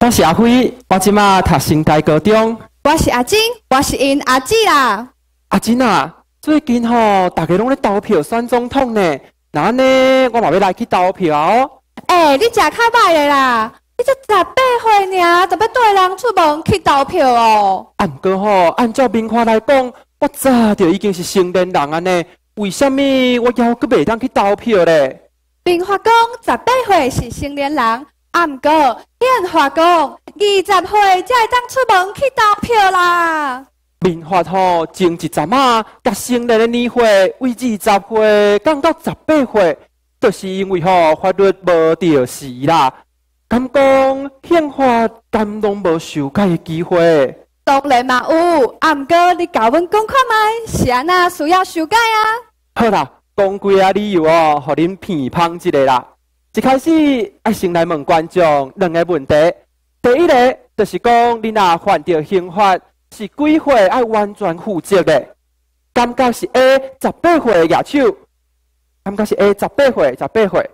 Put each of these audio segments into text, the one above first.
我是阿辉，我即马读成大高中。我是阿金，我是因阿姊啦。阿金啊，最近吼，大家拢咧投票选总统呢，那安尼我嘛要来去投票哦。你食较歹咧啦，你才18岁尔，就要对人出门去投票哦。毋过吼，按照民法来讲，我早就已经是成年人安尼，为什么我还阁袂当去投票咧？民法讲18岁是成年人。毋过，宪法讲20岁才会当出门去投票啦。民法吼前一阵啊，甲成年的年岁为20岁降到18岁，就是因为吼法律无着时啦。敢讲宪法敢拢无修改的机会？当然嘛有，毋过你甲阮讲看卖，是安那需要修改啊？好啦，讲几啊理由哦，互恁评判一个啦。一开始爱先来问观众两个问题。第一个就是讲，你若犯着刑法，是几岁爱完全负责的？感觉是 A18岁的举手，感觉是 A18岁，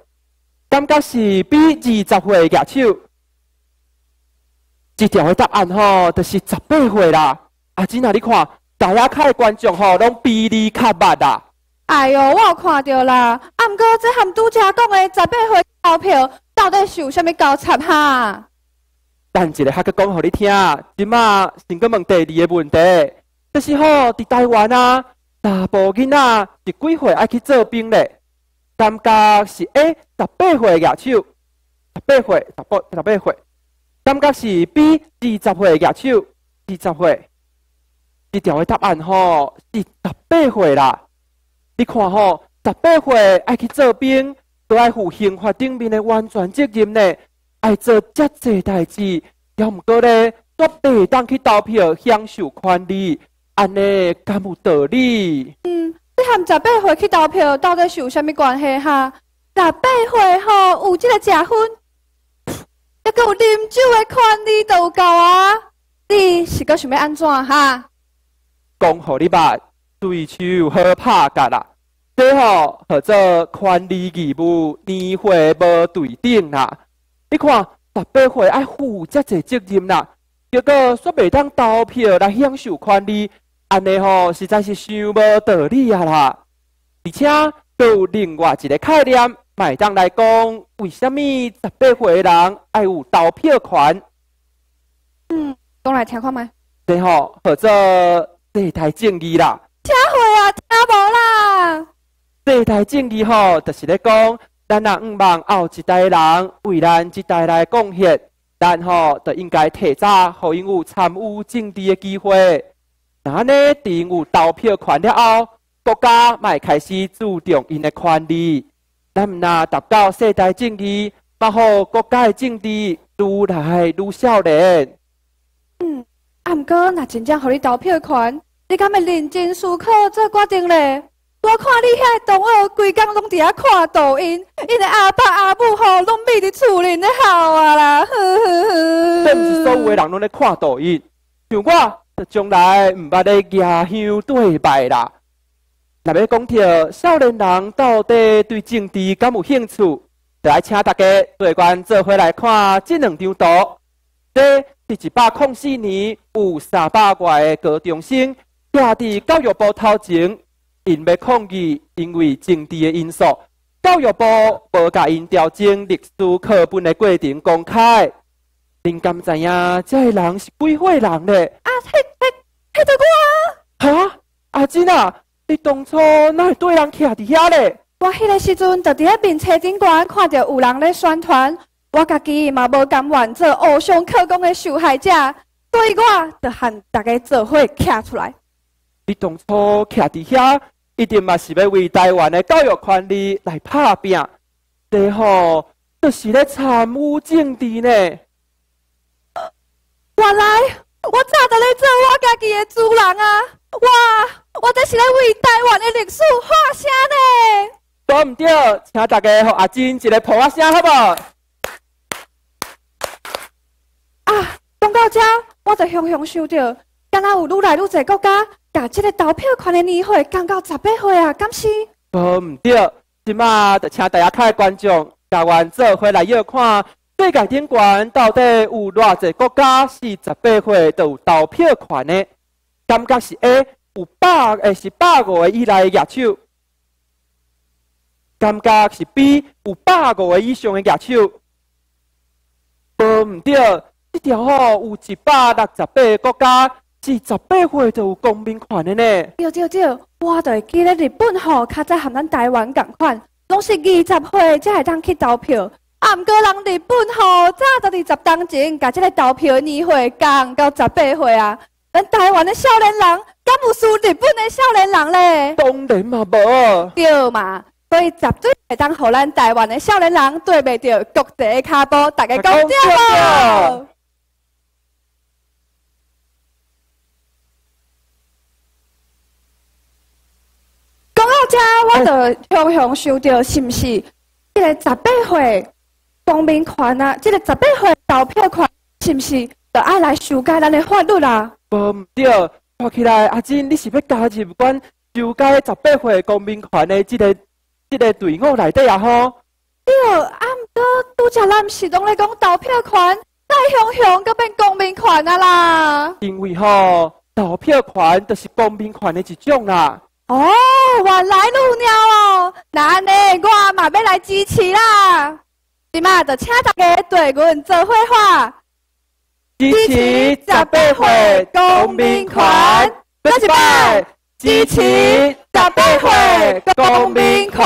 感觉是 B20岁的举手。这条的答案吼，就是18岁啦。啊，真啊，你看，大家看的观众吼，拢比你较捌啦。哎哟，我有看到啦。毋过这和拄则讲的18岁投票，到底是有啥物交叉哈？等一下，较讲互你听。即马先搁问第二个问题，就是吼，伫台湾啊，大部囡仔是几岁爱去做兵咧？感觉是 A18岁举手，18岁。感觉是 B20岁举手，20岁。这条的答案吼是18岁啦。你看吼，18岁爱去做兵，都爱负刑法顶面的完全责任呢。爱做遮济代志，还毋过咧，绝对当去投票享受权利，安尼敢有道理？你和18岁去投票到底是有啥物关系哈？18岁吼有这个食薰，还阁有啉酒的权利都有够啊！你是阁想要安怎哈？讲互你捌，对手好拍甲啦。这吼叫做权利义务年岁无对等啦。你看，18岁爱负遮济责任啦，结果煞袂当投票来享受权利，安尼吼实在是伤无道理啊啦！而且，还有另外一个概念，卖当来讲，为什么18岁的人爱有投票权？讲来听看卖。这吼叫做世代正义啦。听会啊，听无啦。世代正义吼，就是咧讲，咱若毋望后一代人为咱一代来贡献，咱吼就应该提早，互因有参与政治的机会。那安尼，伫因有投票权了后，国家嘛会开始注重因的权利。咱毋若达到世代正义，嘛互国家的政治愈来愈少年。毋过若真正互你投票权，你敢会认真思考做决定咧？我看你遐同学规工拢伫遐看抖音，因的阿爸阿母吼拢秘伫厝里咧哭啊啦！这毋是所有的人拢咧看抖音，像我，将来毋捌咧牙香对白啦。若要讲到少年人到底对政治敢有兴趣，就来请大家做关做伙来看这两张图。这是104年有300外的高中生徛伫教育部头前。因要抗议，因为政治的因素，教育部无甲因调整历史课本的过程公开。恁敢知影这个人是几岁人咧？迄个我。哈，阿珍啊，你当初哪会对人徛伫遐咧？我迄个时阵就伫咧面车顶悬看到有人咧宣传，我家己嘛无甘愿做偶像课工的受害者，所以我就和大家做伙徛出来。你当初徛伫遐，一定嘛是要为台湾的教育权利来拍拼，这吼就是咧参与政治呢。原来我早就咧做我家己的主人啊！我这是咧为台湾的历史发声呢。对唔对？请大家互阿珍一个抱啊声，好无？讲到这，我就雄雄想到，敢若有愈来愈侪国家。把这个投票权的年岁降到18岁啊，敢是？唔对，即马就请大家看的观众，甲阮做伙来要看世界顶悬到底有偌济国家是18岁就有投票权的？感觉是 A 有150个以内的举手，感觉是 B 有150个以上的举手。无毋对，这条有168个国家是18岁就有公民权的呢。对，我就会记得日本较早和咱台湾共款，拢是20岁才会当去投票。毋过人日本早就20当前，甲这个投票年岁降到18岁啊。咱台湾的少年人，敢有输日本的少年人咧？当然嘛无。对嘛，所以绝对会当互咱台湾的少年人对袂着国际的脚步，大家讲对无？讲到这，我就常常想到，是毋是这个18岁公民权啊？这个18岁投票权，是毋是就爱来修改咱的法律啦？无毋对，看起来阿珍你是要加入关修改18岁公民权的这个队伍内底啊吼？对，毋过拄则咱毋是拢咧讲投票权，再向搁变公民权啊啦？因为投票权就是公民权的一种啦。哦，原来如了哦，那安尼我嘛要来支持啦。即马就请大家对阮做伙话。支持18岁公民权，再一摆支持18岁公民权。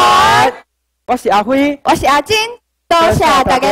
我是阿辉，我是阿金，多谢大家。